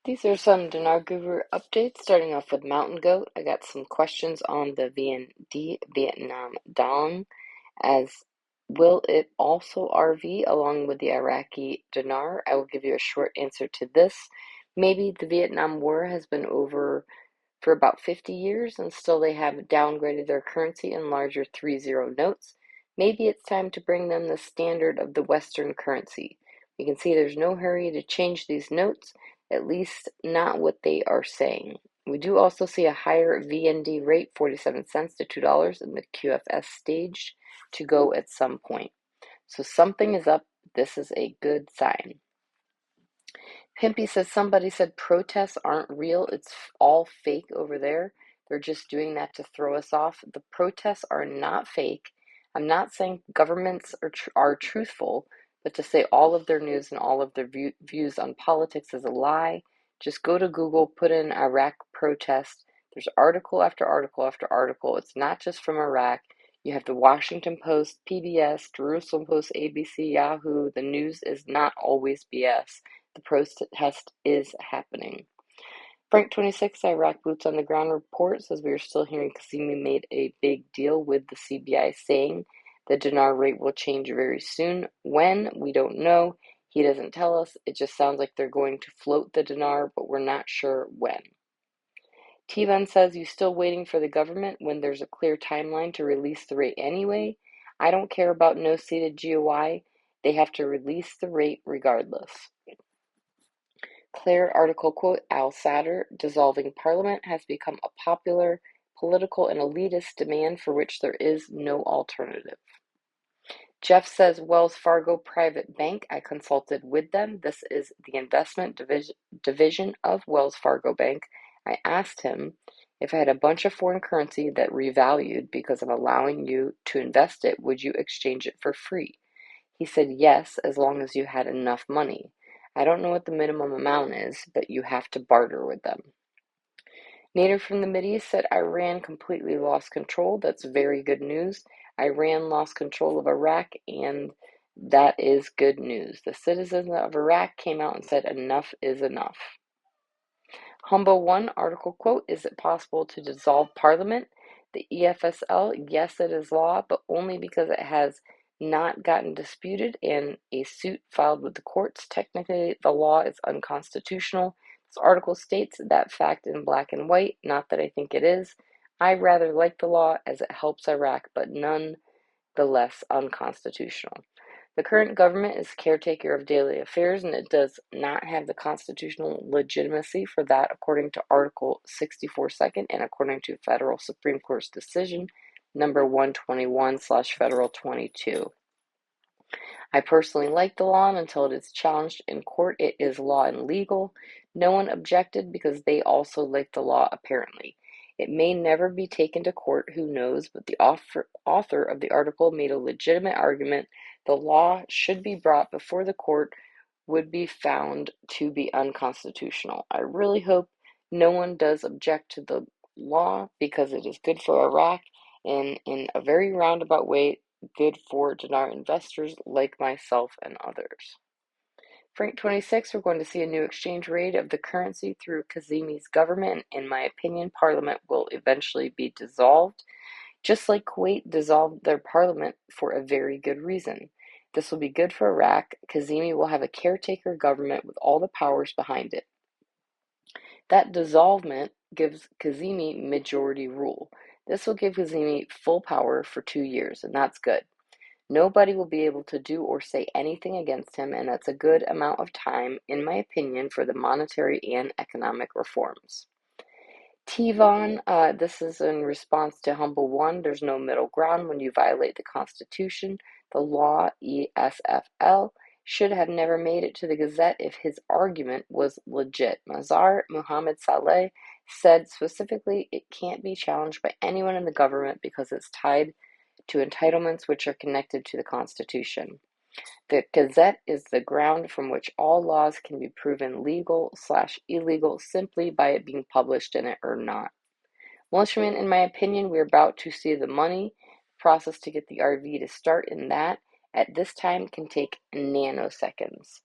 These are some Dinar Guru updates, starting off with Mountain Goat. I got some questions on the VND, Vietnam Dong, as will it also RV along with the Iraqi Dinar? I will give you a short answer to this. Maybe the Vietnam War has been over for about 50 years and still they have downgraded their currency in larger 3-0 notes. Maybe it's time to bring them the standard of the Western currency. You can see there's no hurry to change these notes, at least not what they are saying. We do also see a higher VND rate, 47 cents to $2 in the QFS stage to go at some point. So something is up. This is a good sign. Pimpy says somebody said protests aren't real. It's all fake over there. They're just doing that to throw us off. The protests are not fake. I'm not saying governments are truthful, but to say all of their news and all of their views on politics is a lie. Just go to Google, put in Iraq protest. There's article after article after article. It's not just from Iraq. You have the Washington Post, PBS, Jerusalem Post, ABC, Yahoo. The news is not always BS. The protest is happening. Frank26, Iraq Boots on the Ground report says we are still hearing Kazimi made a big deal with the CBI saying the dinar rate will change very soon. When? We don't know. He doesn't tell us. It just sounds like they're going to float the dinar, but we're not sure when. Tivan says, you still waiting for the government when there's a clear timeline to release the rate anyway? I don't care about no-seated GOI. They have to release the rate regardless. Claire article quote, Al-Sadr, dissolving parliament has become a popular political and elitist demand for which there is no alternative. Jeff says, Wells Fargo Private Bank, I consulted with them. This is the investment division of Wells Fargo Bank. I asked him if I had a bunch of foreign currency that revalued because I'm allowing you to invest it, would you exchange it for free? He said yes, as long as you had enough money. I don't know what the minimum amount is, but you have to barter with them. Nader from the Mideast said Iran completely lost control. That's very good news. Iran lost control of Iraq, and that is good news. The citizens of Iraq came out and said enough is enough. Humble One article quote, is it possible to dissolve parliament? The EFSL, yes, it is law, but only because it has not gotten disputed in a suit filed with the courts. Technically, the law is unconstitutional. This article states that fact in black and white, not that I think it is. I rather like the law as it helps Iraq, but nonetheless unconstitutional. The current government is caretaker of daily affairs, and it does not have the constitutional legitimacy for that, according to Article 64 second and according to Federal Supreme Court's decision number 121/Federal 22. I personally like the law, and until it is challenged in court, it is law and legal. No one objected because they also like the law, apparently. It may never be taken to court, who knows, but the author of the article made a legitimate argument. The law should be brought before the court would be found to be unconstitutional. I really hope no one does object to the law because it is good for Iraq and in a very roundabout way good for dinar investors like myself and others. Frank26, we're going to see a new exchange rate of the currency through Kazimi's government. In my opinion, parliament will eventually be dissolved, just like Kuwait dissolved their parliament for a very good reason. This will be good for Iraq. Kazimi will have a caretaker government with all the powers behind it. That dissolvement gives Kazimi majority rule. This will give Kazimi full power for 2 years, and that's good. Nobody will be able to do or say anything against him, and that's a good amount of time, in my opinion, for the monetary and economic reforms. Tivon, this is in response to Humble One. There's no middle ground when you violate the Constitution. The law, ESFL, should have never made it to the Gazette if his argument was legit. Mazar Muhammad Saleh said specifically it can't be challenged by anyone in the government because it's tied to entitlements which are connected to the Constitution. The Gazette is the ground from which all laws can be proven legal/illegal simply by it being published in it or not. Militiamen, in my opinion, we're about to see the money. The process to get the RV to start in that at this time can take nanoseconds.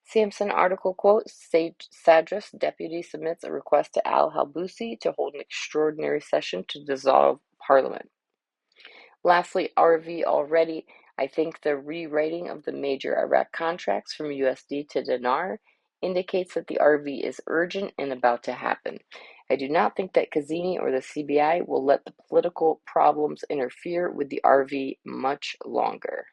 Sampson article quote, Sadras deputy submits a request to al-Halbusi to hold an extraordinary session to dissolve parliament. Lastly, RV already, I think the rewriting of the major Iraq contracts from USD to dinar indicates that the RV is urgent and about to happen. I do not think that Kazimi or the CBI will let the political problems interfere with the RV much longer.